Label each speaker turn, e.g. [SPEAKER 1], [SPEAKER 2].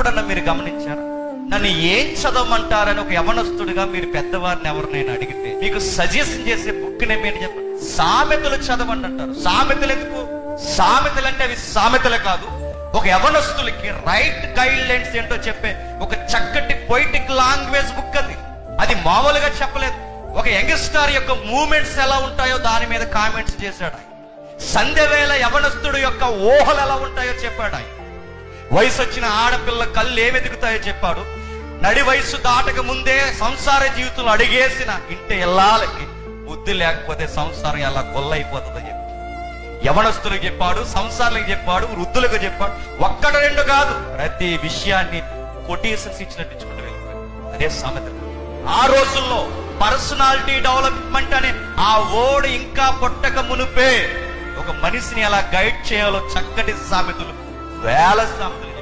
[SPEAKER 1] ఎప్పుడన్నా మీరు గమనించారా? నన్ను ఏం చదవమంటారని ఒక యవనస్తుడిగా మీరు పెద్దవారిని ఎవరినైనా అడిగితే మీకు సజెషన్ చేసే బుక్ నేమేంటి చెప్పండి? సామెతలు చదవండి అంటారు. సామెతలు ఎందుకు? సామెతలు అంటే అవి సామెతలు కాదు, ఒక యవనస్తులకి రైట్ గైడ్ లైన్స్ ఏంటో చెప్పే ఒక చక్కటి పొయిటిక్ లాంగ్వేజ్ బుక్ అది. అది మామూలుగా చెప్పలేదు. ఒక యంగ్స్టార్ యొక్క మూమెంట్స్ ఎలా ఉంటాయో దాని మీద కామెంట్స్ చేశాడు ఆయన. సంధ్యవేళ యవనస్తుడు యొక్క ఊహలు ఎలా ఉంటాయో చెప్పాడు ఆయన. వయసు వచ్చిన ఆడపిల్ల కళ్ళు ఏమెదుగుతాయో చెప్పాడు. నడి వయసు దాటక ముందే సంసార జీవితంలో అడిగేసిన ఇంటి ఇల్లాలకి బుద్ధి లేకపోతే సంసారం ఎలా కొల్లైపోతుందో చెప్పాడు. యవనస్తులకు చెప్పాడు, సంసారాలకు చెప్పాడు, వృద్ధులకు చెప్పాడు. ఒక్కడు రెండు కాదు, ప్రతి విషయాన్ని కొటేషన్స్ ఇచ్చినట్టు ఇచ్చుకుంటూ వెళ్ళిపోయాడు. అదే సామెత. ఆ రోజుల్లో పర్సనాలిటీ డెవలప్మెంట్ అనే ఆ వర్డ్ ఇంకా పుట్టక మునుపే ఒక మనిషిని ఎలా గైడ్ చేయాలో చక్కటి సామెతలు, వేల సామెతలు